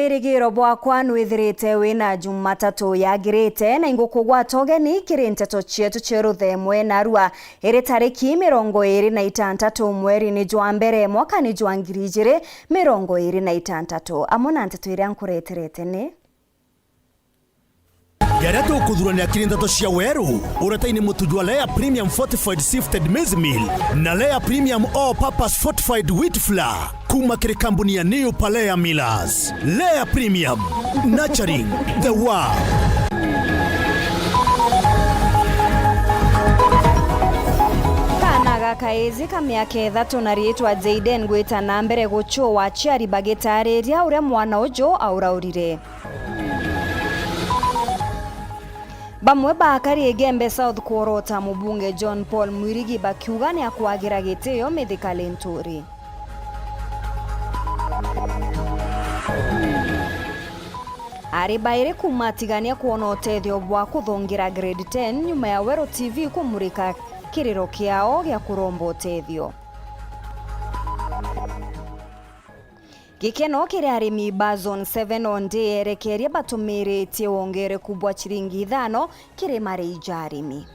wirigiro bwakwa nwithirite wina Jumatatu yagirite na ingukugwa togeni kiri nteto chietu cheruthemwe narua iri tariki 26 mweri ni jwa mbere mwaka ni jwa 2026 amona nteto iria nkureterete ni Gereto kudhurania kirindato cia weru uretaini mutujwa Lea Premium Fortified Sifted Maize Meal na Lea Premium All Purpose Fortified Wheat Flour kuma kiri kampuni ya New Palea Millers. Lea Premium, nurturing the world. Kaizi kamyaka 3 na rietwa Jayden gwita na mbere gucho wa chiari bagitariria uria mwana ujo auraurire. Bamwe bakari Gembe South kuorota mubunge John Paul Mwirigi bakiuga ni akwagira gitio Mithika Linturi. Aribaire kumatigania kuona utethio bwa kuthongira grade 10 nyuma ya Wero TV kumurika kiriro kiao gya kuromba utethio. Gikeno kiri arimi Bazon 7 onde erekeria batumirite wongere kubwa chiringi 5 kiri marija arimi.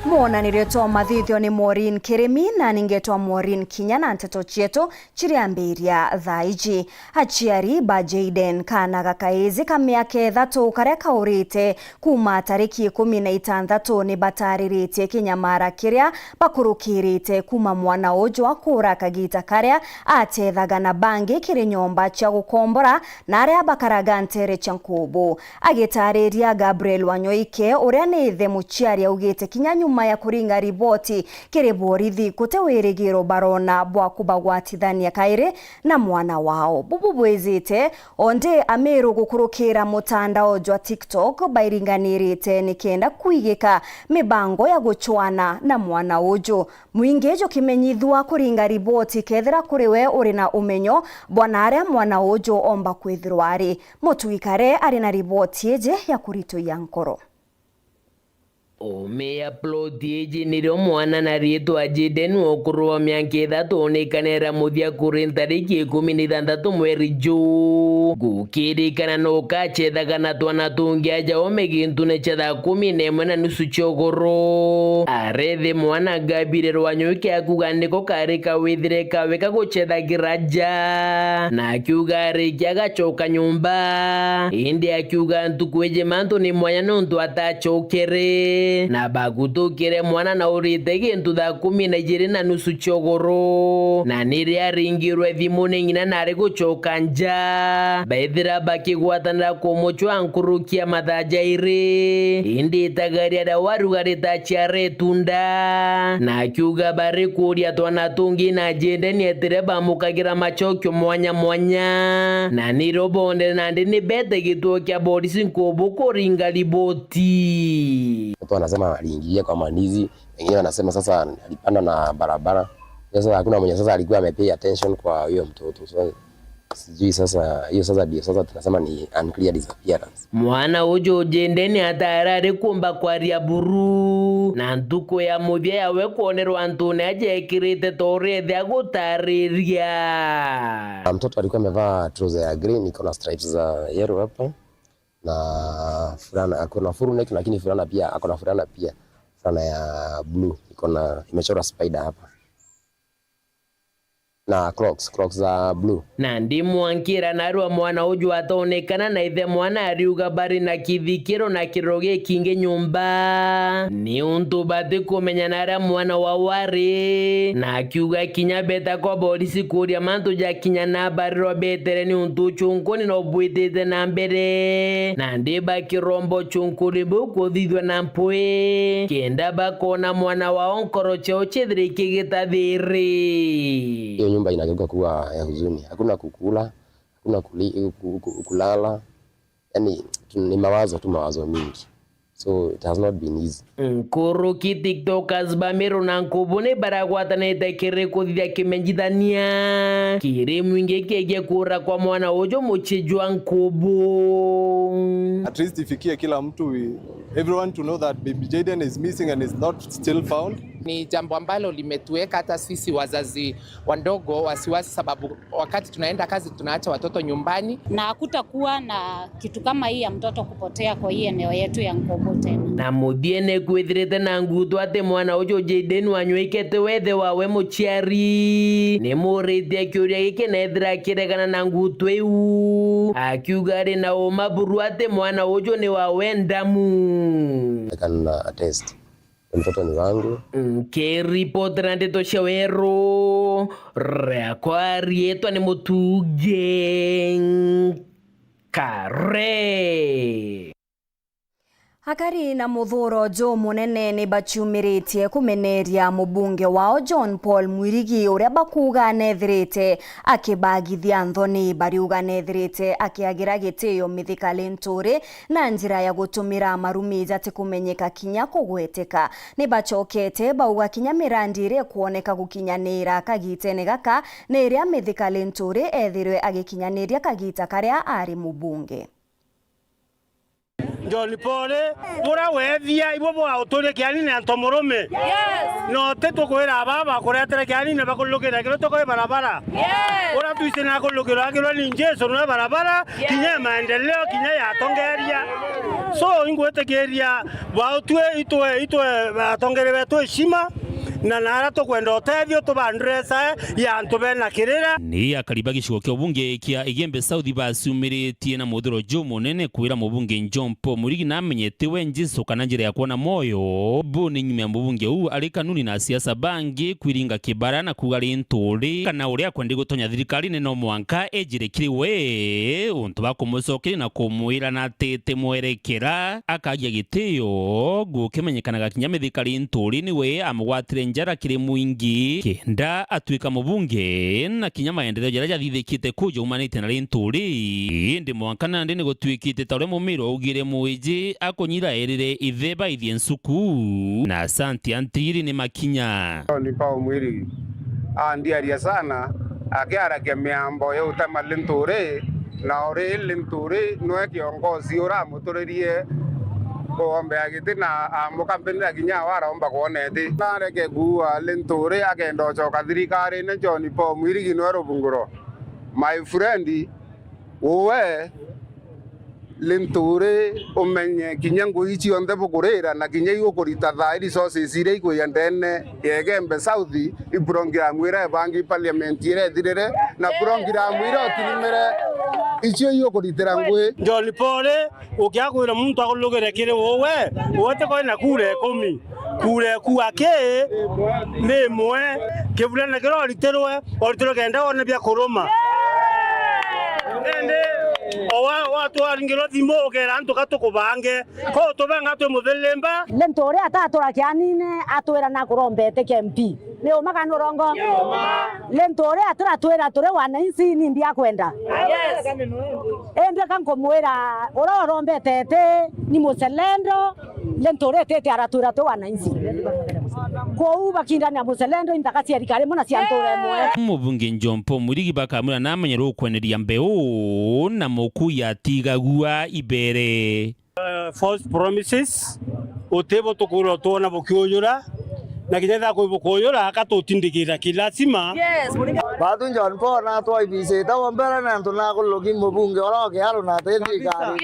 Mona niretwa mathithio ni Maureen Kirimi na ningetwa Maureen Kinya na nteto chieto chiriambiria thaiji. Achiari ba Jayden kana gakaizi kamyaka 3 karia kaurite kuma tariki 16 ni bataririte kinyamara kiria bakurukirite kuma mwana ujo akura kagita karia atethaga na bangi kiri nyomba cha gukombora na aria bakaraga ntere chankubu. Agitariria Gabriel Wanyoike uria ni ithe muchiari augite kinya nyuma ya kuringa riboti kiri borithi kutewirigiro barona bwa kubagwatithania kaire na mwana wao. Bubu bwezite onde amiru gukurukira mutandao jwa TikTok bairinganirite nikenda kuigika mibango ya guchwana na mwana ujo. Mwingejo kimenyithwa kuringa riboti kethira kuriwe uri na umenyo bwana aria mwana ujo omba kwithirwa ari mutuikare ari na riboti eje ya kurito ya nkoro. Ome upload yeje niro mwana na rietwa Jayden okuruwa myaka 3 onekanera muthia kuri tariki 16 mweri June gukirikana no kachethaga na twana tungi aja omegintu ne chetha 11 na nusu chogoro arethe mwana Gabire Wanyoike akuga niko kari kawithire kawe kaguchethagira ja na akiuga ariki agachoka nyumba indi akiuga ntukweje mantu ni mwanya nontu atachokere na bagutukire mwana na urite gintu thaa 12 na nusu chogoro na niri aringirwe thimu ni nyina nari gucoka nja baithira bakigwatanira kumuchwa nkurukia mathaja iri indi tagaria da warugarita chiare tunda na akiuga bari kuria twana tungi na Jayden etire bamukagira machokyo mwanya mwanya na nirobonde na ndini bete gituo kia polisi nkubu kuringa riboti. Wanasema aliingia kwa manizi, wengine wanasema sasa alipanda na barabara. Sasa hakuna mwenye sasa alikuwa amepay attention kwa hiyo mtoto. So sijui sasa hiyo sasa ndio sasa tunasema ni unclear disappearance. Mwana ujo Jayden atarare kumba kwa ria buru na ntuko ya muthia yawe kuonerwa ntune ajekirite tore thia gutariria. Mtoto alikuwa amevaa trouser ya green iko na stripes za yellow hapa. Na fulana akona full neck lakini fulana pia akona fulana pia fulana ya blue iko na imechora spider hapa na crocs za blue na ndimu ankira narua mwana uju ataonekana na ithe mwana ariuga bari na kithikiro na kiroge kinge nyumba ni untu bati kumenya nara mwana wa wari na akiuga kinya beta kwa polisi kuria mantu ja kinya na bari robetere ni untu chunkuni no bwitete na mbere na ndiba kirombo chunkuri buku thithwe na mpwe kenda bakona mwana wa onkoro cheo chithiri kigitathiri. Nyumba inageuka kuwa ya huzuni. Hakuna kukula, hakuna kulala. Yani ni mawazo mingi. So it has not been easy. Koroki tiktokers bamero na nkobone baragwatanete kirekuthithia kimenjithania kiri mwingi kege kura kwa mwana ujo muchijwa nkobo. At least ifikie kila mtu, everyone to know that baby Jayden is missing and is not still found. Ni jambo ambalo limetuweka hata sisi wazazi wandogo wasiwasi, sababu wakati tunaenda kazi tunaacha watoto nyumbani, na hakutakuwa na kitu kama hii ya mtoto kupotea kwa hii eneo yetu ya Nkobo tena. Na muthiene kwithirite na ngutu ati mwana ujo Jayden wanyuikete wethe wawe muciari ni muritie kiuria giki na ethira kiregana na ngutu iu akiuga ri na umaburu ati mwana ujo ni wawe ndamu. I can attest. Mtoto ni wangu. Kiripoti na Ndeto cia Weru rekwa rietwa ni Mutuge Kare. Akari na muthuro jo munene ni baciumiritie kumeneria mubunge wao John Paul Mwirigi uria bakuga nethirite akibagithia nthoni bariuga nethirite akiagira gitio mithikali nturi na njira ya gutumira marumi jati kumenyeka kinya kugweteka ni bacokete bauga kinya mirandi ire kuoneka gukinyanira kagitene gaka ni iria mithikali nturi ethirwe agikinyaniria kagita karia ari mubunge. John Paul ura wethia ibo bwa utore kiani na ntomurume. Yes. No teto kwera baba kuretera kiani na bakulukira kiro toko barabara. Yes. Ura tuise na kulukira kiro ni Jesu na barabara. Yes. Kinya maendeleo kinya ya tongeria. So ingwete keria bwa utwe itwe batongere betu shima na nara to kwenda otethio to bandresa ya ntubena kirira ni akariba gicigo kya ubunge kia Igembe South basumiritie na muthuro jo munene kwira mubunge John Paul Mwirigi na amenyete wenjiso kana njira ya kuona moyo buni nyime mubunge huu ari kanuni na siasa bangi kwiringa kibara na kugari nturi kana uria kwendi gutonya thirikari ne no mwanka ejire kiriwe untu bakumuzokiri na kumwira na tete mwerekera akagia gitio gukimenyekanaga kinya thirikari nturi niwe amugwatire njara kiri mwingi kenda atuika mubunge na kinya maendeleo jara jathithikite kujo umanite na rinturi ndi mwankana ndi ni gutwikite tore mumiro ugire muiji akonyira erire itheba ithie nsuku na Asante Antiri ni makinya ni Paul Mwirigi ndiaria sana akiaragia miambo ya utama linturi na ore linturi no kiongozi ora muturirie ombe agite na mukampeni akinya waraomba kuonete nareke guwa linturi agendo choka thirikari ne John Paul Mwirigi no rubunguro my friend uwe linturi umenye kinyangu ichi onde bukurira na kinya igukurita thairi sources ire ikuyendene Igembe South iprogram mwire bangi parliament ire thirire na program mwire otinimere icio igukuritira ngwe John Paul ukiakwira muntu akulugire kiri wowe wote ko na kure 10 kure kuake memwe kivulana kiro oriterwe kenda one bya kuruma ende owa watu aringiro thimo ogera ntuka tukubange ko tubenga twe muthelemba lentore atatora kianine atwera na kurombete KMP ni umaka nurongo lentore atura twera tore wana insi ni ndia kwenda yes ende kankomwera ora rombete te ni muselendo lentore tete aratura to wana insi ko uba kindani ya muselendo intakasi erikare mona siantore mwe mubunge John Paul Mwirigi bakamura na amenyero kweneria mbeu na moku ya tigagua ibere false promises utebo tukuro tona bukuyura na kinetha kuibukuyura akatutindikira kilasima yes badu John Paul na to ibise ta wombera na ntuna kulogi mubunge ora ke haru na thirikari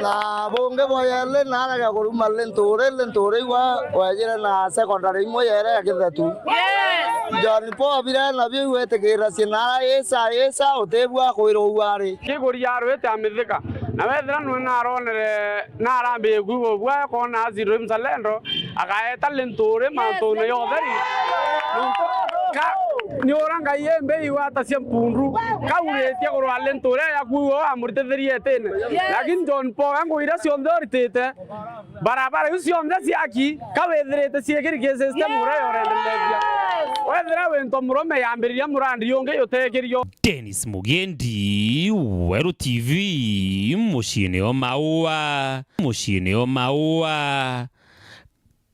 na bunge boyele na ala ga kuruma lentore wajira na secondary moyere akithatu yes John Paul bira na bi wete kira sinara esa utebwa kwiro wari kiguri yarwete amithika na wethira no na aronere na arambe gugo bwa ko na ziro msalendo akaeta lentore manto no yotheri ni oranga yembe iwata siampundu kauretia korwa lentore ya kuo amurtetherie tene lakini John Paul ngo ira siondoritete barabara usionda siaki kawetherete siekirike system ura yorendelethia wethera wento murome yambiriria murandi yonge yotekerio. Dennis Mugendi, Weru TV, muciĩ-inĩ o Maua,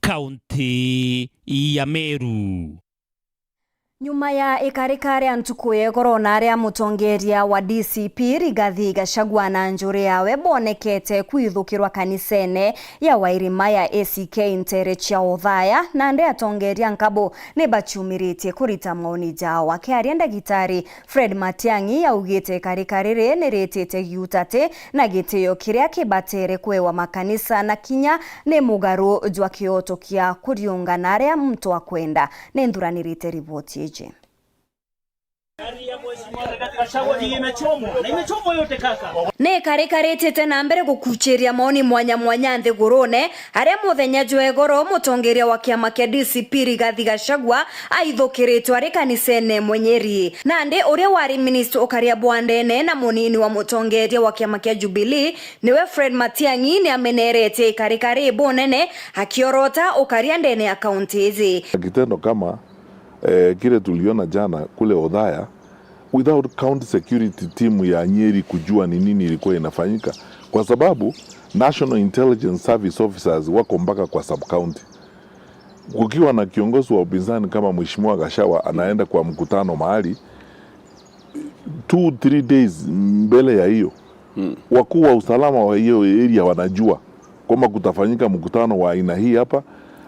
kaunti ya Meru. Nyuma ya ikarikare antukuye korona aria mutongeria wa DCP Rigathi Gachagua na njuri yawe bonekete kwithukirwa kanisene ya Wairima ya ACK Intere cia Othaya na nde atongeria nkabo ni baciumiritie kurita maoni jao akiaria ndagitari Fred Matiang'i yaugite ikarikare ni ritite giutate na gitio kiria kibatere kwewa makanisa na kinya ni mugaru jwa kioto kia kuriungana aria mtu akwenda ni nduranirite ripoti. Ne karikaretete na mbere gukucheria maoni mwanya nthigurune aria muthenya jwegoro mutongeria wa kiama kia DCP Rigathi Gachagua aithukiritwe ari kanisene Mwenyeri na ndi uria wari minister Okaria Bwandene na munini wa mutongeria wa kiama kia Jubilee niwe Fred Matiang'i ni amenerete karikare bonene akiorota Okaria ndene ya kaunti hizi. Kitendo kama kile tuliona jana kule Othaya without county security team ya Nyeri kujua ni nini ilikuwa inafanyika, kwa sababu National Intelligence Service officers wako mpaka kwa sub county. Kukiwa na kiongozi wa upinzani kama Mheshimiwa Gachagua anaenda kwa mkutano mahali 2-3 days mbele ya hiyo wakuu wa usalama wa hiyo area wanajua kwamba kutafanyika mkutano wa aina hii hapa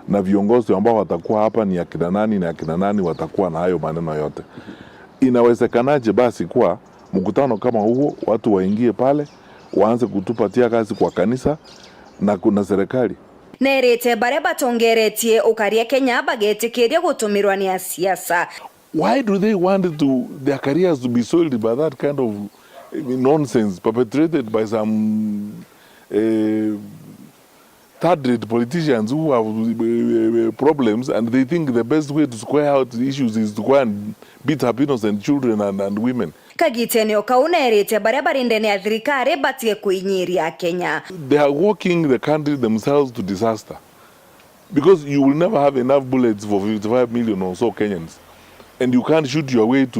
na viongozi ambao watakuwa hapa ni akina nani na akina nani watakuwa na hayo maneno yote. Inawezekanaje basi kwa mkutano kama huo watu waingie pale waanze kutupatia kazi kwa kanisa na kuna serikali? Nerete bareba tongeretie Okaria Kenya bagetikiria gutumirwa ni siasa. Why do they want their careers to be sold by that kind of nonsense perpetrated by some third-rate politicians who have problems and they think the best way to square out the issues is to go and beat up innocent children and women. Kagitenio kaunerete baria barindene ya thirikari batie kuinyiria Kenya. They are walking the country themselves to disaster because you will never have enough bullets for 55 million or so Kenyans and you can't shoot your way to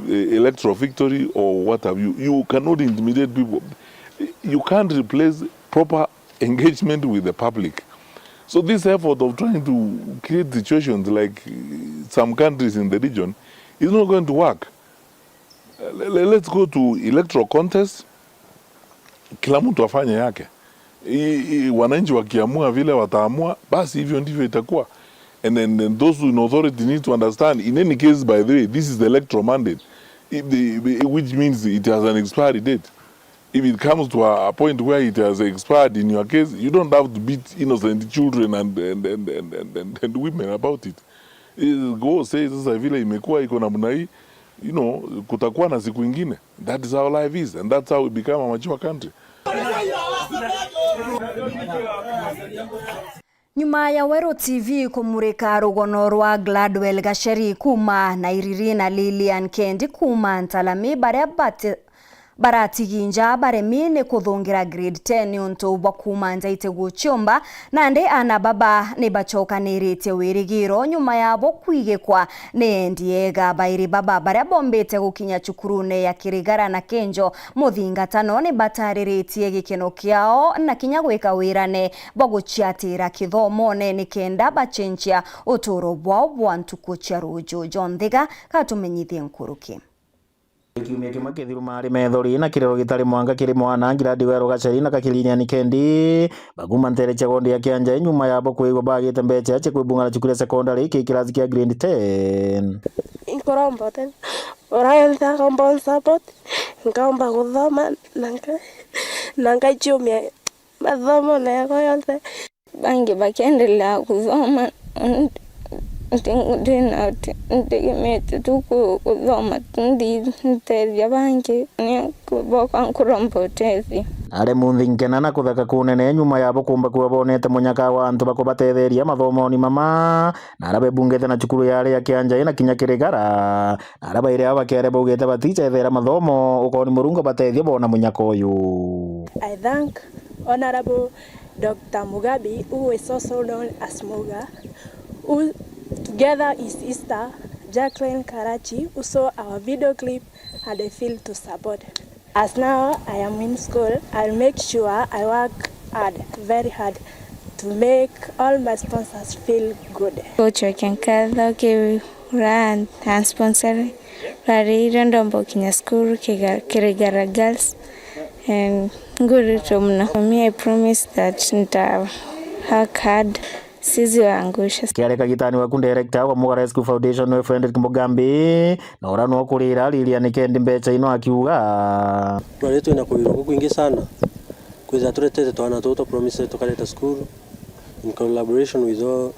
electoral victory or what have you. You cannot intimidate people. You can't replace proper engagement with the public. So this effort of trying to create situations like some countries in the region is not going to work. Let's go to electoral contest. Kila mtu afanye yake. Wananchi wakiamua vile wataamua, basi hivyo ndivyo itakuwa. And then those in authority need to understand, in any case, by the way, this is the electoral mandate, which means it has an expiry date. If it comes to a point where it has expired in your case, you don't have to beat innocent children and women about it. Go say sasa vile imekuwa iko namna hii, you know, kutakuwa na siku ingine. That is how life is and that's how we become a mature country. Nyuma ya Weru TV kumurika rugono rwa Gladwell Gacheri kuma na Iriri na Lilian Kendi kuma Ntalami baratiginja baremine kuthungira grade 10 unto bakuma njaite guchomba nande ana baba ni bachokanirite wirigiro nyuma yabo kwigekwa ne ndiega bairi baba baria bombete gukinya chukurune ya Kirigara na Kenjo muthingatano ni batariritie gikeno kiao na kinya gwika wirane boguchiatira kithomone ni kenda bachenchia uturo bwao bwantuko cia rujo. John Thiga katumenyithie nkuruki. Kiumia kimwe kithiru mari methori na kirero gitari mwanga kiri mwana Ngirandi Weru Gacheri na kakilinia ni Kendi baguma ntere chagondi ya kianja nyuma yabo kuigwa bagite mbeche ache kwibunga na chukule secondary iki kirazi kia grade 10 inkoromba ten oraelta kombo support ngaomba guthoma nanga chumia mathomo na yako yote bangi bakiendelea kusoma ntegemete tu kuthoma nteithia bangi boka nkurombotethia are munthinkena na kuthaka kunene nyuma yabo kumba kuwa bonete munyaka wa antu bakubatetheria mathomoni mama na arabe bungete na cukuru yale ya Kianja na kinya kirigara na arabe ire abakere bugete baticha ethera mathomo ukoni murungu batethia bona munyaka uyu. I thank Honorable Dr. Mugabi, who is also known as Muga, who together is Easter, Jacqueline Karachi, who saw our video clip and they feel to support. As now I am in school, I'll make sure I work hard, very hard, to make all my sponsors feel good. Coach Kenkadho ke ran and sponsor Rari Rondombo Kinya School Kirigara Girls and good to for me. I promise that nita work hard. Sisi waangusha. Kiare kagitani wa kundirekta wa Mugara School Foundation we Frederick Mugambi na urano okurira Lilian Kendi mbecha ino akiuga Mwaretu inakuirwa kuingi sana kweza turetete twana toto promise tukaleta school in collaboration with all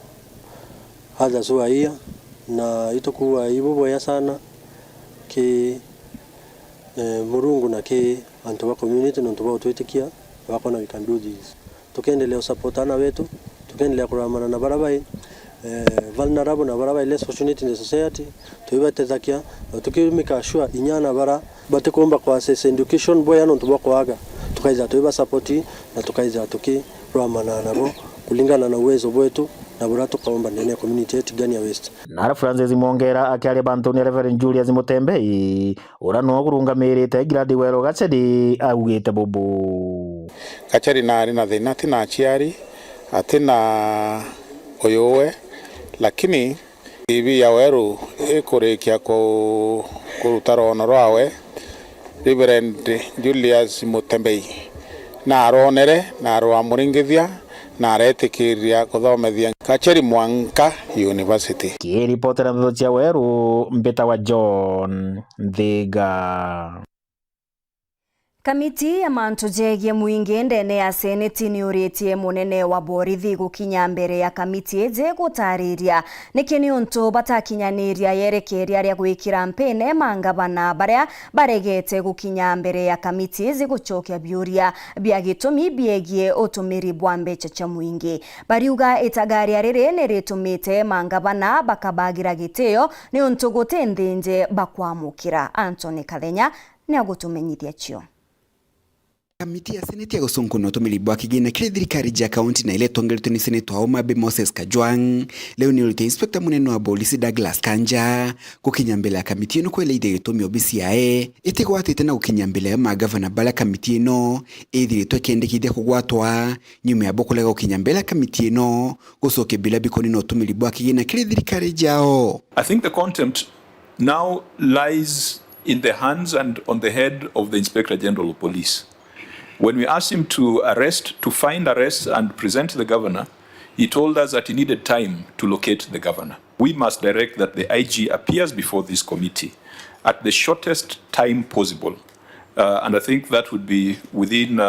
others who are here na itokuwa ibobo ya sana ki murungu na ki antu wa community na antu wa tuitikia wako na we can do this tukiendelea supportana wetu tukiendelea kuramana na barabai vulnerable na barabai less fortunate in the society tuibatezakia tukimika sure inyana bara batekomba kwa access education boya no tubakwaga tukaiza tuiba support na tukaiza tukiramana nabo kulingana na uwezo wetu na burato kaomba ndani community yetu gani ya West. Nara Francis Mongera akiari bantu ni Reverend Julius Mutembei urano kurungamirite Gradi Wero Gachedi augite bubu Gachedi nari na thina tina aciari atina oyowe lakini ibi ya Weru ikurikia kuruta rono rwawe Reverend Julius Mutembei na aronere na arwamuringithia na aretikiria kuthomethia Gachedi Mwanka University. Kiripotera ndo cia Weru Mbita wa John Thiga. Kamiti ya mantu jegie muingi ndene ya seneti ni uritie munene wa borithi gukinya mbere ya kamiti eje gutariria nikini untu batakinyaniria yerekeria ria gwikira mpene mangabana baria baregete gukinya mbere ya kamiti eje gucokia biuria bia gitumi biegie utumiri bwa mbeca cha muingi bariuga itagaria riri ni ritumite mangabana bakabagira giteo ni untu gutendinje bakwamukira. Anthony Kalenya ni agutumenyithia cio. Kamiti ya seneti ya gusonko no tumilibwa kigina kile thirikari ya county na ile tongeretwe ni senator wa Homabay Moses Kajwang leo ni ulite inspector munene wa polisi Douglas Kanja kukinya mbele ya kamiti ino kwele ide gitumi OBCIA itigwatite na gukinya mbele ya magavana bala kamiti ino ithiritwe kiendekithia kugwatwa nyuma ya bokulega gukinya mbele ya kamiti ino gucoke bila bikoni no tumilibwa kigina kile thirikari yao. I think the contempt now lies in the hands and on the head of the Inspector General of Police. When we asked him to find arrests and present the governor, he told us that he needed time to locate the governor. We must direct that the IG appears before this committee at the shortest time possible. And I think that would be within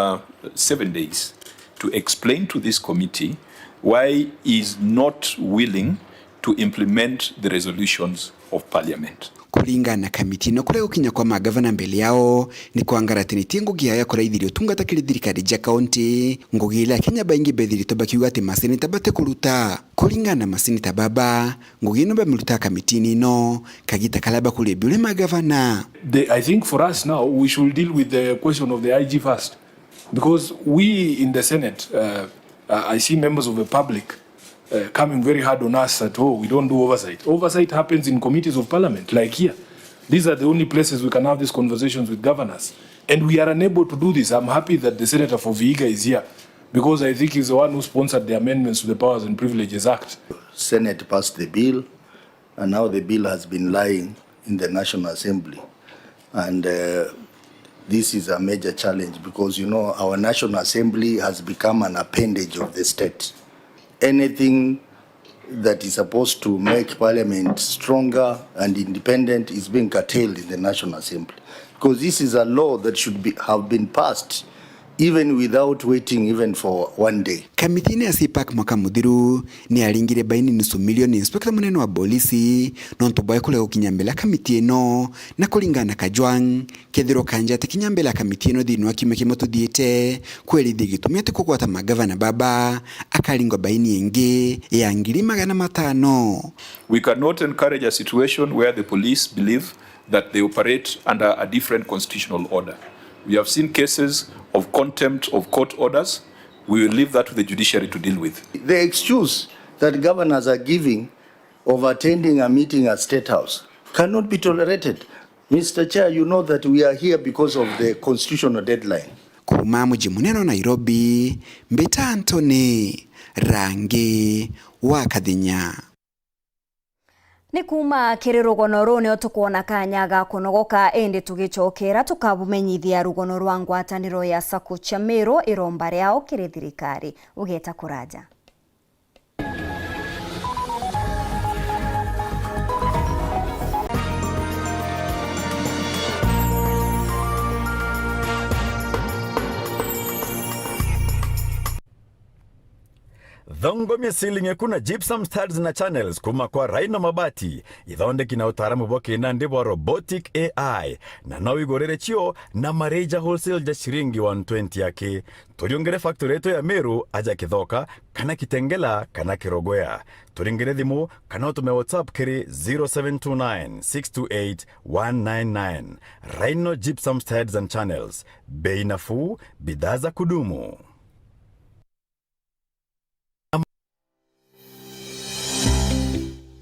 7 days to explain to this committee why he is not willing to implement the resolutions of Parliament. Kuringana na kamiti no kure gukinya kwa magavana mbele yao ni kwangaratiniti ngugi ya kora ithirio tungata kiri thirikari ya county ngugi ila Kenya baingi bethirito bakiuga ati maseneta bate kuruta kuringana na maseneta baba ngugi no bamuruta kamiti nino kagita kalaba kule bure magavana. I think for us now we should deal with the question of the IG first, because we in the Senate I see members of the public coming very hard on us that, oh, we don't do oversight. Oversight happens in committees of parliament, like here. These are the only places we can have these conversations with governors. And we are unable to do this. I'm happy that the Senator for Vihiga is here, because I think he's the one who sponsored the amendments to the Powers and Privileges Act. Senate passed the bill, and now the bill has been lying in the National Assembly. And this is a major challenge, because, you know, our National Assembly has become an appendage of the state. Anything that is supposed to make Parliament stronger and independent is being curtailed in the National Assembly. Because this is a law that should have been passed even without waiting even for one day. Kamithini ya CPAC mwaka muthiru ni alingire baini nusu milioni inspector munene wa polisi nonto boy kule ukinyambela kamiti eno na kulingana Kajwang kethiro kanja tekinyambela kamiti eno thini wa kime kimoto diete kweli digitumia tukukwata magavana baba akalingwa baini ingi ya ngiri 500. We cannot encourage a situation where the police believe that they operate under a different constitutional order. We have seen cases of contempt of court orders. We will leave that to the judiciary to deal with. The excuse that governors are giving of attending a meeting at State House cannot be tolerated. Mr. Chair, you know that we are here because of the constitutional deadline. Kuma mji munene Nairobi, Mbita Anthony, Rangi wa Kathinya. Ni kuma kiri rugono ru ni tukuona kanya ga kunogoka ende tugicokera tukabumenyithia rugono rwa ngwataniro ya Sacco cia Meru iromba riao kiri thirikari ugeta kuraja. Thongo misilinge kuna gypsum studs na channels kuma kwa Rhino Mabati ithonde kina utaramu boke na ndibo robotic AI na nawe igorere chio na mareja wholesale ja shiringi 120 yake turiongere factory yetu ya Meru aja kithoka kana Kitengela kana Kirogoya turingere thimu kana utume WhatsApp kiri 0729628199 Rhino gypsum studs and channels bei nafuu bidhaa za kudumu.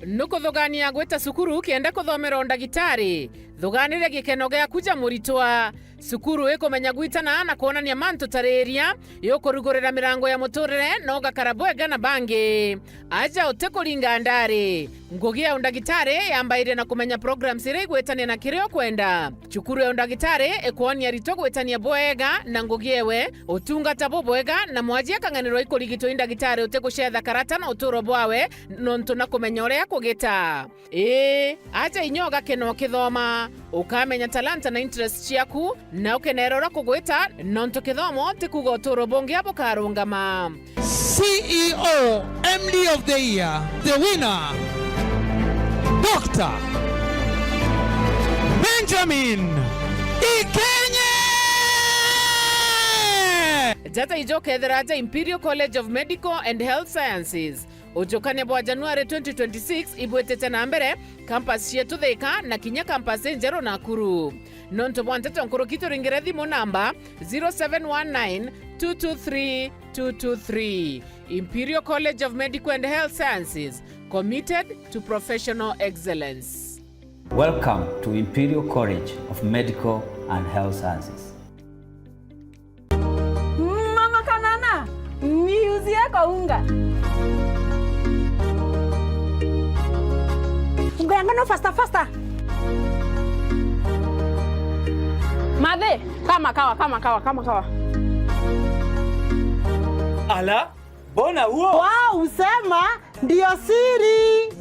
Nuko thogania gweta sukuru kienda kuthomera undagitari thoganire gikeno gya kuja muritwa sukuru ikomenya gwitana na kuonania manto tareria yokurugurira mirango ya muturire no gakarabwega na bangi aja utekuringa ndari ngugi ya undagitari yambaire na kumenya programs iri gwetania na kirio kwenda cukuru ya undagitari ikuonia rito gwetania bwega na ngugi ewe utungata bwega na mwajia kanganiro ikurigitwo indagitari utekuchetha karata na uturo bwawe nonto na kumenya uria kugita aja inyoga keno kithoma ukamenya talanta na interest ciaku na ukenerora kugwita nonto kithomo tikuga uturo bongi abo karungama. CEO MD of the year, the winner, Dr. Benjamin Ikenye. Jata ijoke theraja Imperial College of Medical and Health Sciences ujokane bwa January 2026 ibwetete na mbere campus yetu Thika na kinya campus Njero Nakuru nonto bwantete nkuru kituringire thimu namba 0719223223. Imperial College of Medical and Health Sciences, committed to professional excellence. Welcome to Imperial College of Medical and Health Sciences. Mama Kanana, niuzie kwa unga. Unga yangu no faster. Made, kama kawa. Ala, bona huo? Wow, usema ndio siri.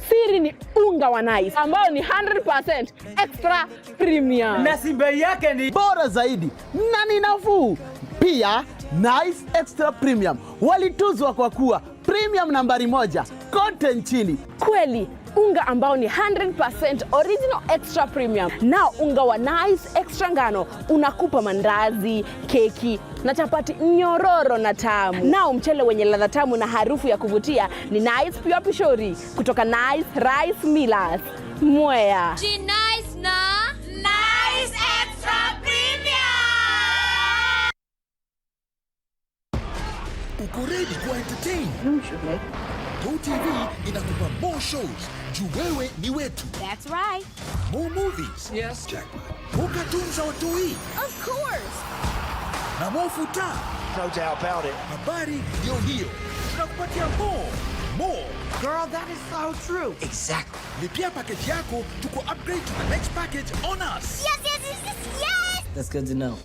Siri ni unga wa Nice ambao ni 100% extra premium. Na bei yake ni bora zaidi na ni nafuu. Pia Nice Extra Premium walituzwa kwa kuwa premium nambari 1 kote nchini. Kweli, unga ambao ni 100% original extra premium. Na unga wa Nice Extra ngano unakupa mandazi, keki na chapati nyororo na tamu. Na mchele wenye ladha tamu na harufu ya kuvutia ni Nice Pure Pishori kutoka Nice Rice Millers, Mwea. Nice na Nice Extra Premium. Uko ready ku entertain? GoTV inakupa more shows. Juu wewe ni wetu. That's right. More movies. Yes. Jackpot. More cartoons za watoi. Of course. Na more futa. No doubt about it. Habari ndio hiyo. Tunakupatia more. Girl, that is so true. Exactly. Lipia package yako tuko upgrade to the next package on us. Yes. That's good to know.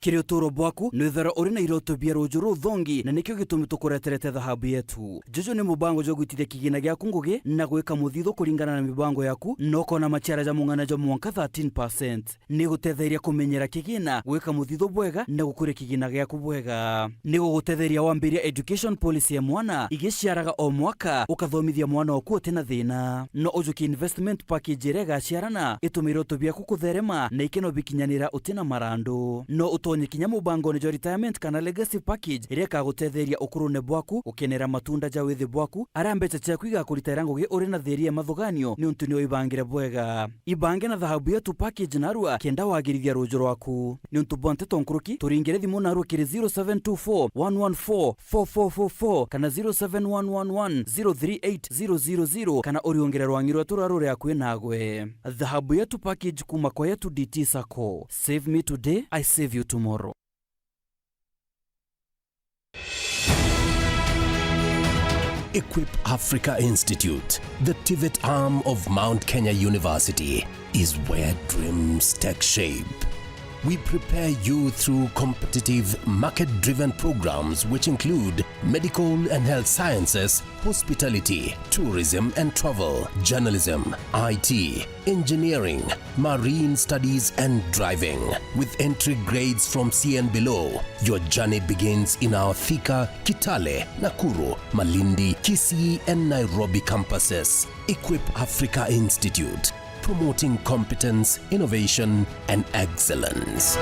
kiri uturo bwaku nwithara uri na iroto bia rujuru thongi na nikyo gitumi tukureterete dhahabu yetu. Jojo ni mubango jo gwitithia kigina gyaku ngugi na gwika muthitho kuringana na mibango yaku no kona maciara ja mung'ana jo mwanka 13%. Ni gutetheria kumenyera kigina gwika muthitho bwega na gukure kigina gyaku bwega. Ni gutetheria wambiria education policy ya mwana igiciaraga o mwaka ukathomithia mwana waku utina thina. No ujuki investment package rega ciarana itumira to bia kukutherema na ikeno bikinyanira utina marando. No utonye kinya mubango ni jo retirement kana legacy package ireka gutetheria ukurune bwaku ukenera matunda ja withi bwaku arambecha cia kwiga kuritira ngugi uri na theria mathuganio ni untu ni oibangire bwega. Ibange na dhahabu yetu package narua kenda wagirithia rujo rwaku ni untu bonte tonkuruki turingire thimu narua kiri 0724 114 4444 kana 07111 038000 kana uriongere rwangirwa turarure akwe nagwe. Dhahabu yetu package kuma kwa yetu DT Sacco. Save me today, I save you tomorrow. Equip Africa Institute, the TVET arm of Mount Kenya University, is where dreams take shape. We prepare you through competitive, market-driven programs which include medical and health sciences, hospitality, tourism and travel, journalism, IT, engineering, marine studies and driving. With entry grades from C and below, your journey begins in our Thika, Kitale, Nakuru, Malindi, Kisii and Nairobi campuses. Equip Africa Institute, promoting competence, innovation, and excellence.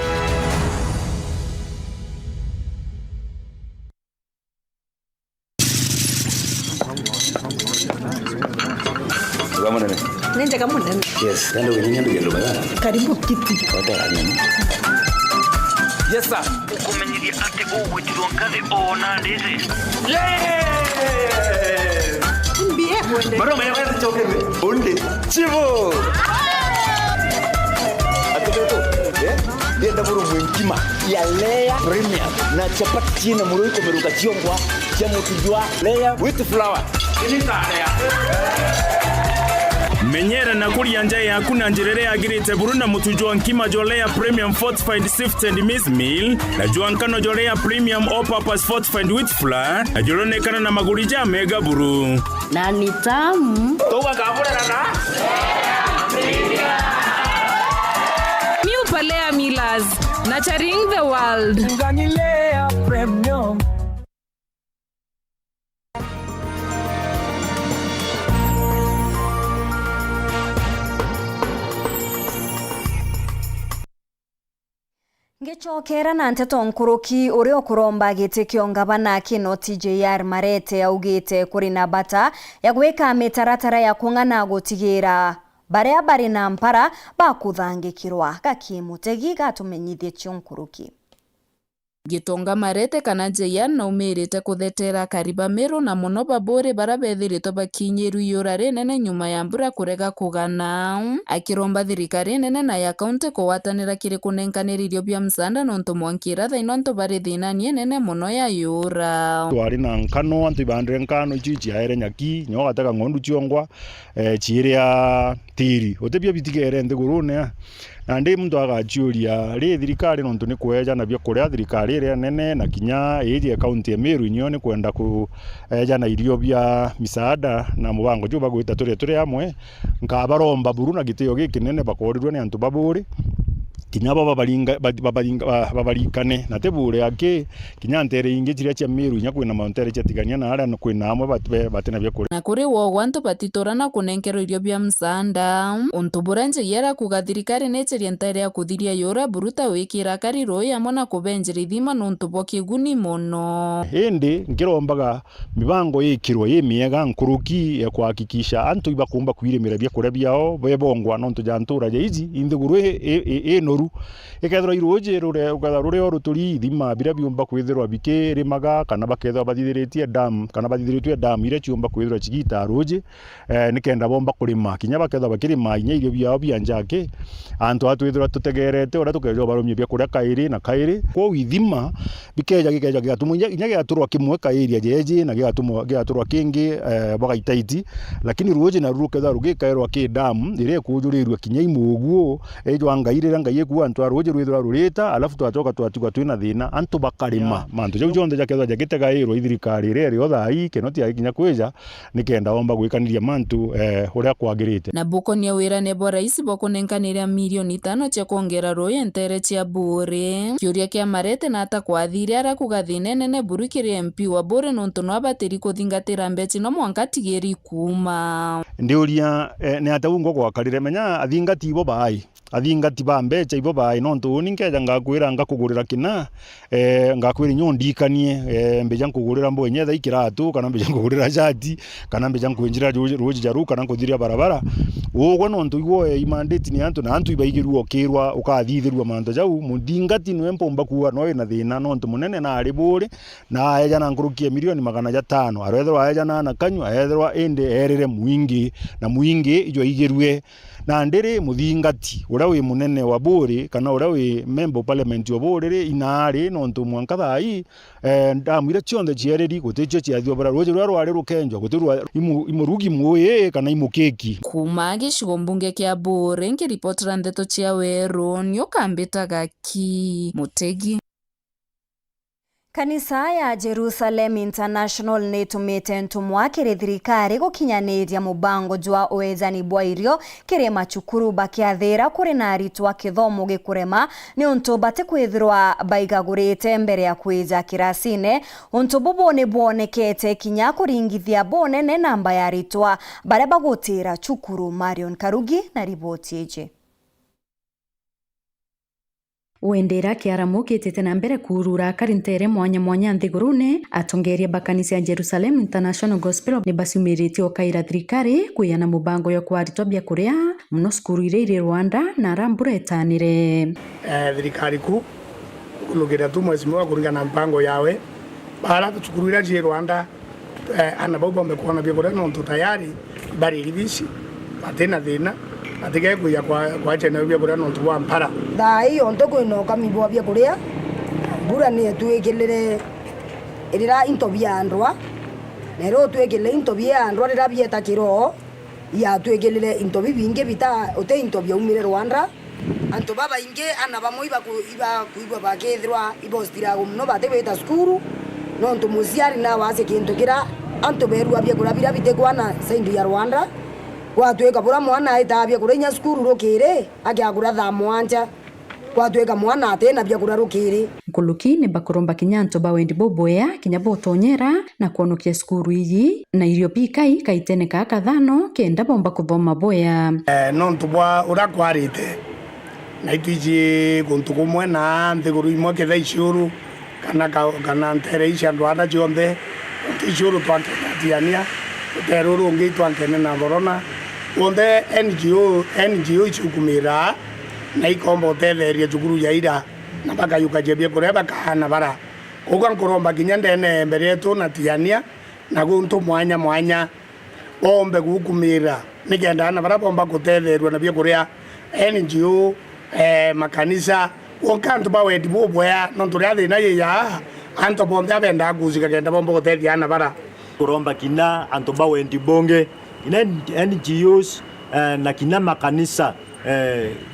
Nende kama nene. Yes, ndio wenyewe ndio bana. Karibu kiti. Kwa nini? Yes sir. Ukumenyiria ate uwe tuongale ona ndeze. Mbie kwende. Maro mwe choke onde. Chivo. Atoto. Ndio ndaburu mwenkima ya Leia Premium na chapati china muruko meruka chiongwa cha mutujwa Leia with flour. Ini tarea. Menyera na kuria nja yaku na njirere yagirite buru na mutujwa nkima jolea premium fortified sifted maize meal na juankano jolea premium all purpose fortified wheat flour na jolonekana na magurija mega buru na ni tamu toka kabura na New Palea Millers, nurturing the world. Nganilea premium. Ngicokera na nteto nkuruki uri okuromba gitikio ngabana kino TJR Marete augite kuri na bata ya gwika mitaratara ya kung'ana gutigira baria bari na mpara bakuthangikirwa gakimutegi gatumenyithie chonkuruki. Gitonga Marete kana JR na umirite kuthetera kariba Meru na muno babore barabethiritwe bakinyiru yura rinene nyuma ya mbura kurega kugana akiromba thirikari nene na ya kaunti kuwatanira kiri kunenkaniririo bia msanda nontu mwankira thaino ntu bari thinanie nene muno ya yura twari na nkano antu ibandire nkano ichi chiaere nyaki nyo gataka ng'ondu chiongwa chiria tiri otebia bitigere nthigurune na ndi muntu agachiuria ri thirikari nontu ni kweja na bia kuria thirikari ria nene na kinya iri kaunti ya Meru inyo ni kwenda kueja na irio bia misaada na mubango juba gwita turi amwe nkabaromba buru na gitio gikinene bakorirwe ni antu baburi kinya babarikane na tebure yake kinya ntere ingi chiria cha Meru nya kwina mauntere cha tigania na ara kwina amwe batena bia kuri na kuri wo gwantu batitorana kunenkero irio bia msanda untu buranje yera kugathirikari necheria ntere ya kuthiria yura buruta wikira kariro ya mona kubenjeri thima nontu bokiguni mono hindi ngirombaga mibango yikirwa yemiega nkuruki ya kuhakikisha antu ibakumba kwirimira bia kuria biao bebongwa nontu jantura je izi inthuguru noru ikethira iroje rure ugatharure oruturi thima bira biumba kwithirwa bikirimaga kana bakethwa bathithiritie dam kana bathithiritwe dam ire chiumba kwithirwa chigita roje nikenda bomba kurima kinya bakethwa bakirima inya irio biao bia njake antu atwithirwa tutegerete ora tukejo baromye bia kuria kairi na kairi ko withima bikeja gigatumunya inya giaturwa kimwe kairi jeje na giaturwa kingi bagaitaiti lakini roje na ruke tha ruge kairwa ki dam ire kujurirwa kinya imuguo ejo angairira ngai kuwa antu aroje rwithwa rurita alafu twatoka twatigwa twina thina antu bakarima mantu jau jonde jakethwa jakitega iro ithirikari rere othai kenoti akinya kwija nikenda omba gwikaniria mantu uria kwagirite na bukonia wira nebo rais bokunenkanira milioni 5 cia kuongera roye ntere cia bure kiuria kia marete na ata kwathire ara kugathine nene burukiri MP wa bure nontu no abatiri kuthingatira mbeci no mwanka tigeri kuma ndiuria ne ataungo gwakarire menya athingati ibo bai athingati ba mbeca ibo bai nontu ninkeja ngakwira ngakugurira kina ngakwira nyondikanie mbeja nkugurira mbonye tha ikiratu kana mbeja nkugurira jati kana mbeja nkwinjira roji jaru kana nkuthiria barabara ugo nontu igwo imandate ni antu na antu ibaigirwo kirwa ukathithirwa manto jau mundingati nwe mpomba kuwa no ina thina nontu munene na ari bure na eja na nkurukie milioni 500 arethwa eja na kanywa ethwa ende erire mwingi na mwingi ijo igirwe na ndiri muthingati uria wi munene wa bure kana uria wi member parliament wa bure inari nontu mwanka thai ndamwira cionde ciereri guticio ciathio bara roje rwari rukenjwa gutirwa imurugi muye kana imukeki kuma gicigo mbunge kia bure ngiripotera ndeto cia weru niukambitaga ki Mutegi. Kanisa ya Jerusalem International nitumite ntumwa kiri thirikari gukinyaniria mubango jwa uwezani bwa irio kiri machukuru bakiathira kuri na aritwa kithomo gikurema ni untu bate kwithirwa baigagurite mbere ya kwija kirasine untu bubu ni bwonekete kinya kuringithia bonene namba ya aritwa bare bagutira chukuru. Marion Karugi na riboti ije. Wendera kiaramo kitete na mbere kurura karintere mwanya nthigurune atongeria bakanisa ya Jerusalem International Gospel ni basimiriti okaira thirikari kuyana mubango yo kwaritwa bya kuria muno skuru ire Rwanda na rambura etanire thirikari ku kulugira tu mwezi mwa kuringana mpango yawe bara tuchukurira je Rwanda ana babo mbekuona bya kuria no tayari bari libisi atena thina atige kuya kwa chena bya kuria no tuwa mpara dai onto ko no kamibwa bya kuria bura ni tuekelere erira intobia andwa nero tuekele intobia andwa rira bieta kiro ya tuekelere intobi binge bita ote intobia umire Rwanda anto baba inge ana bamoiba kuibwa bakethirwa ibostira umno bate beta skuru no nto muziari na wase kintokira anto beru abya kuria bira bitekwana saindu ya Rwanda gwatweka bura mwana etabya kurenya skuru rokire agyagura tha mwanja gwatweka mwana atena bya kura rokire nkuluki ni bakuromba kinyanto bawendi boboya kinya botonyera na kuonokia skuru iyi na irio pikai kaitene ka kathano kenda bomba kuthoma boya no ntubwa urakwarite na itiji guntu kumwe na nthiguru imwe ketha iciuru kana ntere ici andu ada ciothe iciuru twaketiania teruru ngi twankene na borona onde NGO ichukumira na ikombo tetheria cukuru ya ira na bakayuka jebye kuria bakahana bara uga nkuromba kinya ndene mbere yetu na tiania na guntu mwanya ombe gukumira nikenda na bara bomba kutetherwa na bye kuria NGO makanisa okantu bawendi bubwa no turia thina ya anto bombe abenda guzika kenda bomba kutethia na bara kuromba kina anto bawendi bonge ina NGOs na kina makanisa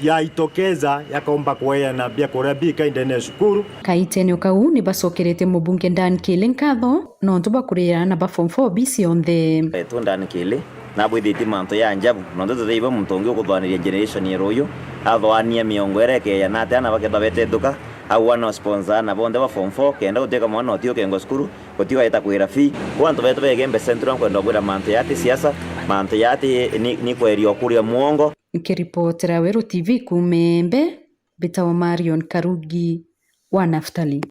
yaitokeza yakaomba kuweya na bia kuria bika indene shukuru kaitene kau ni basokerete mubunge Dan Kile nkatho no ntuba kurira na ba form 4 BC on the Dan Kile na bwithiti manto ya njabu no ndoto theiba mutongi ukuthwaniria generation yeroyo athwania miongo ereke ya nate ana baketha betetuka au wana sponsor na bonde ba form 4 kenda guteka mwana otio kengo skuru gutiwa eta kwira fee kwanto beto begembe central kwenda kwira manto yati siasa manto yati ni kwerio kuria muongo. Nikiripotera Weru TV kumembe bitawa Marion Karugi wa Naftali.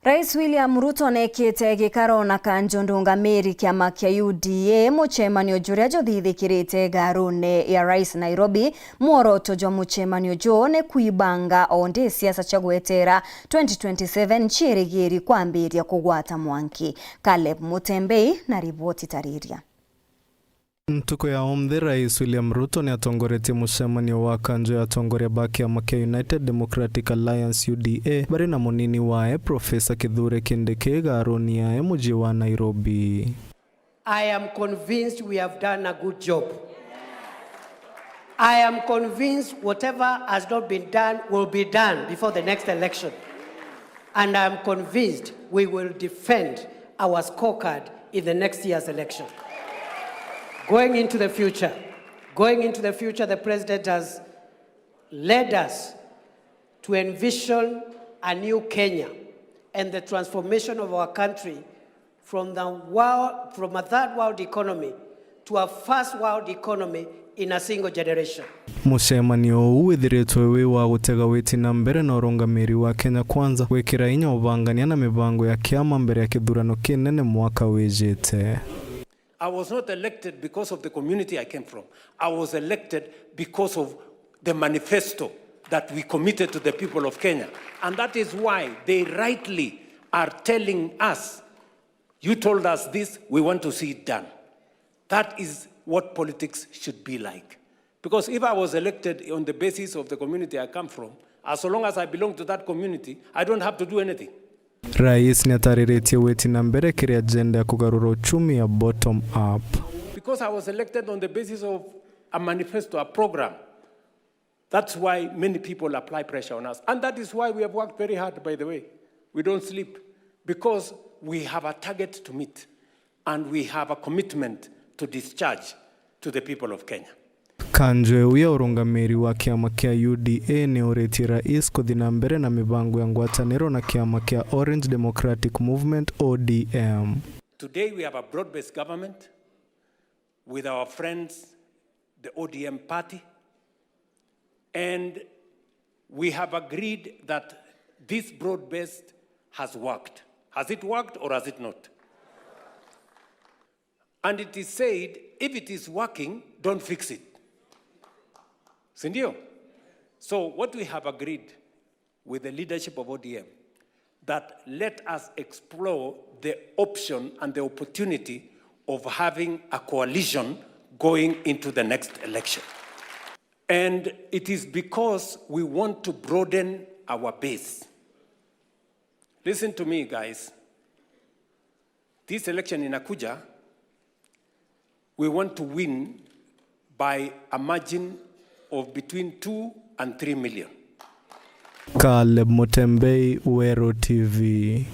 Rais William Ruto nekite gikaro na Kanjo Ndungamiri kiama kia UDA muchemanio juria jothithikirite garune ya Rais Nairobi muoroto jwa muchemanio jo ne kuibanga onde siasa cha gwetera 2027 chirigiri kwambiria kugwata mwanki. Caleb Mutembei na riboti tariria. Ntuko ya omthi Rais William Ruto ni atongoretie mucemanio wa Kanjo ya atongoria baki ya Makia United Democratic Alliance UDA bari na munini wae Professor Kithure Kindiki garoni yae muji wa Nairobi. I am convinced we have done a good job. I am convinced whatever has not been done will be done before the next election. And I am convinced we will defend our scorecard in the next year's election. Going into the future, the President has led us to envision a new Kenya and the transformation of our country from a third world economy to a first world economy in a single generation. Mucemanio huu withiritwe wi wa gutega witi na mbere na urungamiri wa Kenya Kwanza gwikira inya ubangania na mibango ya kiama mbere ya kithurano kinene mwaka wijite. I was not elected because of the community I came from. I was elected because of the manifesto that we committed to the people of Kenya. And that is why they rightly are telling us, you told us this, we want to see it done. That is what politics should be like. Because if I was elected on the basis of the community I come from, as long as I belong to that community, I don't have to do anything. Rais niatariretie witi na mbere kiri agenda ya kugarura uchumi ya bottom up. Because I was elected on the basis of a manifesto, a program. That's why many people apply pressure on us. And that is why we have worked very hard, by the way. We don't sleep. Because we have a target to meet. And we have a commitment to discharge to the people of Kenya. Kanjwe uya urungamiri wa kiama kia UDA ni ureti rais kuthi na mbere na mibango ya ngwataniro na kiama kia Orange Democratic Movement ODM. Today we have a broad-based government with our friends, the ODM party, and we have agreed that this broad-based has worked. Has it worked or has it not? And it is said, if it is working, don't fix it. Sindio? So what we have agreed with the leadership of ODM, that let us explore the option and the opportunity of having a coalition going into the next election. And it is because we want to broaden our base. Listen to me, guys. This election in Abuja, we want to win by a margin of between 2 and 3 million. Caleb Mutembei, Wero TV.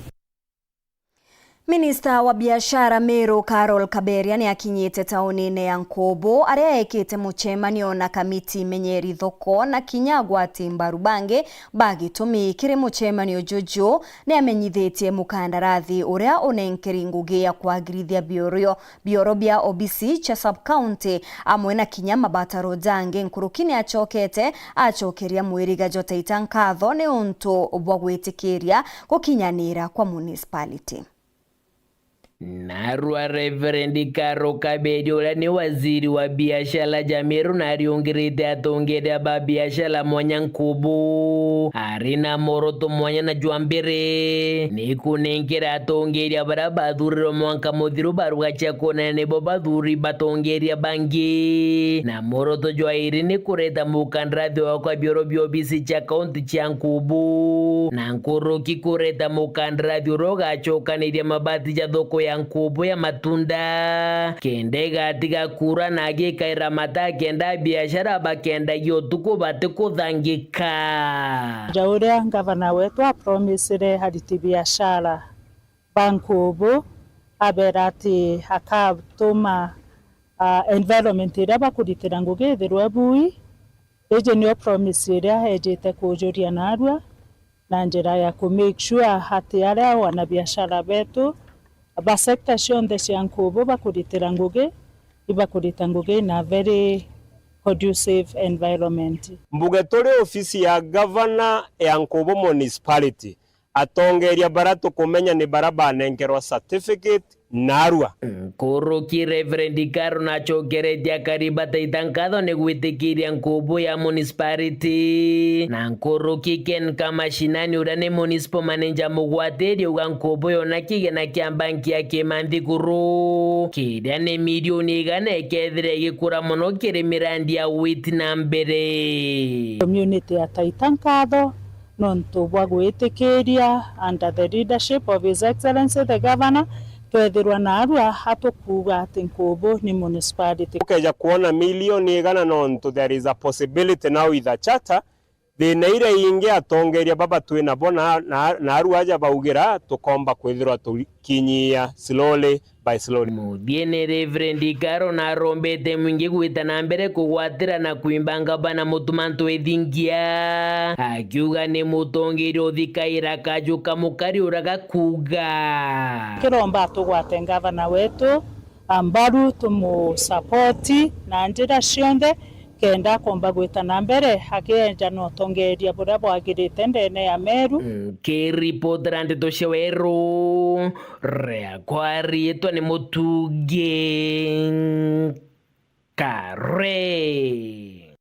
Minista wa biashara Meru Carol Kaberia ni akinyite taunine ya Nkobo aria ekite mucemanio na kamiti menyeri thoko na kinyagwa timbarubange bagitumi kire mucemanio jojo ni amenyithetie mukandarathi uria unenkeri ngugi ya kwagirithia bioro bia OBC cha sub county amwe na kinyama bataro jange nkurukini acokeria mwiriga jotaita nkatho ni untu bwa gwitikiria gukinyanira kwa municipality. Narua Reverend Carol Kaberia ula ni waziri wa biashara Jamiru na ariongirite atongere ba biashara mwanya Nkubu arina moroto mwanya na juambere ni kunengera atongere barabathuriro mwanka muthiru baruga chakona ne bobathuri batongere bangi na moroto jwairi ni kureta mukandarathi wa kwa bioro biobisi cha county cha Nkubu na Nkuruki kureta mukandarathi uroga chokaniria mabati ja thoko ya Nkubu ya matunda kendega tiga kura na gikaira mata kenda biashara bakenda yotuko bate kuthangika Jauria gavana wetu apromisire hariti biashara Bankubu aberati hakatuma environment ira bakuritira ngugi thirwe bui eje ni promisire hejete kujuria narua na njira ya ku make sure hati aria wana biashara betu ba sector cionthe cia Nkubu bakuritira ngugi ibakurita ngugi na very conducive environment. Mbuge turi ofisi ya governor ya Nkubu municipality atongeria baratu kumenya ni baraba nengerwa certificate narua. Nkuruki Reverend Carol na chokeretia kariba taitankatho ni gwitikiria Nkubu ya municipality na Nkuruki Ken kama shinani urane municipal manager mugwateri uga Nkubu yona kigena kia banki ya Kimandikuru kiria ni milioni igana ekethire gikura muno kiri mirandi ya witi na mbere community ya taitankatho nontu bwa gwitikiria under the leadership of His Excellency the Governor twethirwa na arua hatukuga ati Nkubu ni municipality. Ukeja kuona milioni igana nontu there is a possibility now with a charter thina ire ingi atongeria baba twina bona na arua aja baugira tukomba kwithirwa tukinyia slowly by slowly. Mudiene Reverend Karo na rombete mwingi gwita na mbere kugwatira na kuimbanga bana mutumanto ethingia akiuga ni mutongeri uthikaira kajuka mukari uraga kuga kiromba tugwate gavana wetu ambaru tumusapoti na njira cionthe kenda komba gwita na mbere hakienja no tongeria buria bwagirite ndene ya Meru. Kiripotera ndeto ciaweru rea kwarietwa ni Mutugi Kare.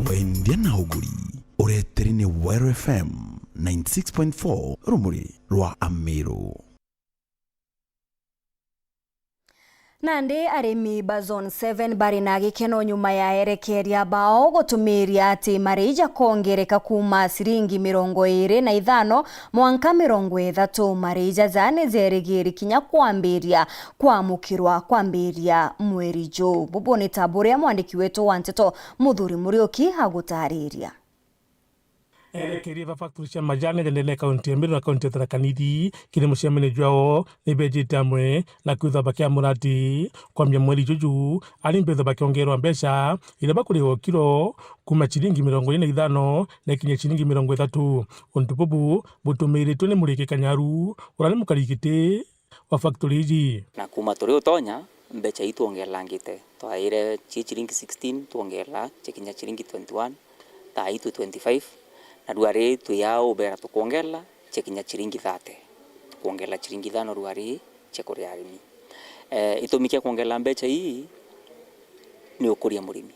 Wendia na uguri ureterine Wero FM 96.4 rumuri rwa Amero. Nandi arimi bazon 7 bari na gikeno nyuma ya erekeria bao gutumiria ati marija kongereka kuma siringi 25 mwanka 30 marija zane zerigiri kinya kwambiria kwamukirwa kwambiria mweri jo. Buboni Tabure mwandiki wetu wa Nteto Muthuri Murioki hagutariria. Erekeria va factory cia majani ndene kaunti ya Meru na kaunti ya Tharaka Nithi kile muciamene jwao ni bejeti amwe na kwitha bakia murati kwa mweri juju ali mbetha bakiongerwa mbeca ile bakuriho kilo kuma chiringi 25 na kinya chiringi 30 untu bubu butumiritwe ni Muriki Kanyaru urani mukarigite wa factory ji na kuma turi utonya mbeca itu ongelangite twaire chiringi 16 tuongela chikinya chiringi 21 ta itu 25 na ruare tu yao bera tukuongela chekinya chiringi 30 tukuongela chiringi 5 ruare chekori arimi itumikia kuongela mbeca hii ni ukuria murimi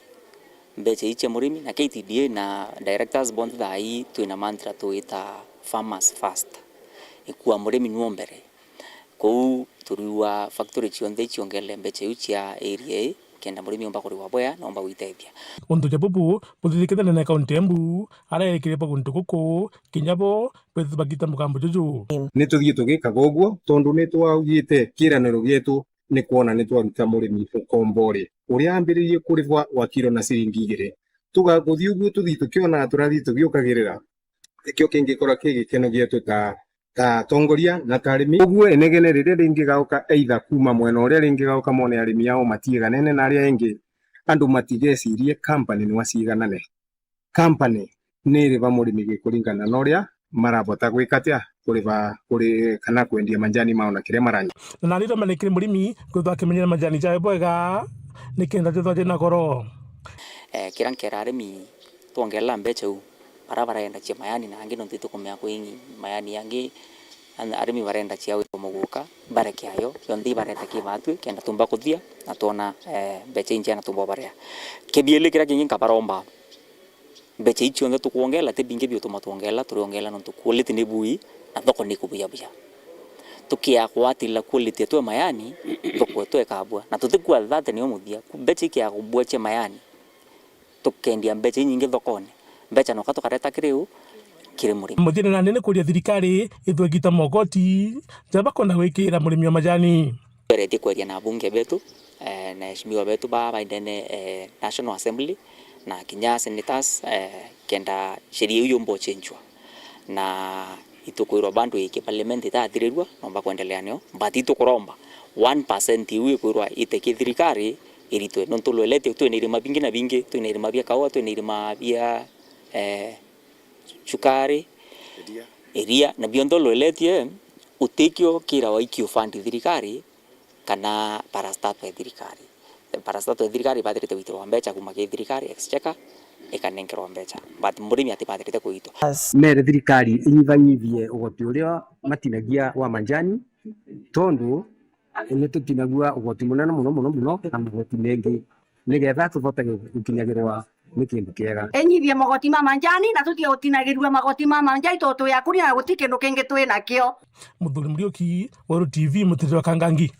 mbeca hii cha murimi na KTDA na directors bond thai tuina mantra tuita farmers first ikuwa murimi nuombere kou turiwa factory chionde chiongele mbeca hii cha area kenda murimi omba kuri waboya na omba witethia untu jabubu buthikithana na kaunti embu ara ekirepa guntu guku kinyabo bethu bagita mugambo juju ni tuthie tugikaga uguo tondu ni twaugite kiraniro gitu ni kuona ni twaruta murimi ukombore uria ambiririe kurivwa wa kilo na ciringi 2 tugaguthie uguo tuthie tukiona turathie tugiukagirira ikio kingikora kigikeno gitu ta tongoria na tarimi uguo enegene rire ringi gauka either kuma mwena uria ringi gauka mone arimi yao matiganene na aria engi andu matigecirie company ni waciganane company ni riva murimi gikuringana na uria marabota gwikatia kuri kana kwendia majani mao na kire maranya na riro manekire murimi kwithwa kimenyera majani jae bwega nikenda tutwaje na goro kirankera arimi tuongela mbeca u barenda chia mayani na angino ntito kumya kwingi mayani yangi arimi barenda chia we muguka bareke ayo yondi barenda kibatwe kenda tumba kuthia na tuona mbeca inje na tumba barea kebiele kira kingi kabaromba mbeca ichi ndo tukuongela te binge bio tumatuongela turiongela no tukuliti ni bui na thoko ni kubuya buya tukia kwatila quality tu mayani thoko tu ekabwa na tutikwa thate ni omuthia mbeca ikia kubwache mayani tukendia mbeca nyingi thokoni mbeca no katukareta kiriu kiri murimi muthire na nene kuria thirikari ithwe gita mogoti jaba kona gwikira murimi wa majani rete kweria na bunge betu na heshimiwa betu baba ndene National Assembly na kinya senators kenda sheria hiyo mbo chenjwa na itukwirwa bandu iki parliament itathirwa nomba kuendelea nio mbati tukuromba 1% iwe kwirwa iteke thirikari iritwe nontulo elete tu ni irima bingi na bingi tu ni irima bia kawa tu ni irima bia chukari iria na biondolo eletie utekio kira waikio fund thirikari kana parastato ya thirikari batirite witwa mbeca kuma ke thirikari exchequer ikanengerwa mbeca but murimi atibatirite kuitwa mere thirikari inyivanyivie ugoti uria matinagia wa manjani tondu ni tutinagua ugoti munene muno na mugoti mengi nigetha tuvote gukinyagirwa ni kindu kiega enyivie magoti ma manjani na tutie gutinagirwa magoti ma manjani toto ya kuria guti kindu kingi twina kio Muthuri Murioki Wero TV Mutirwa Kangangi.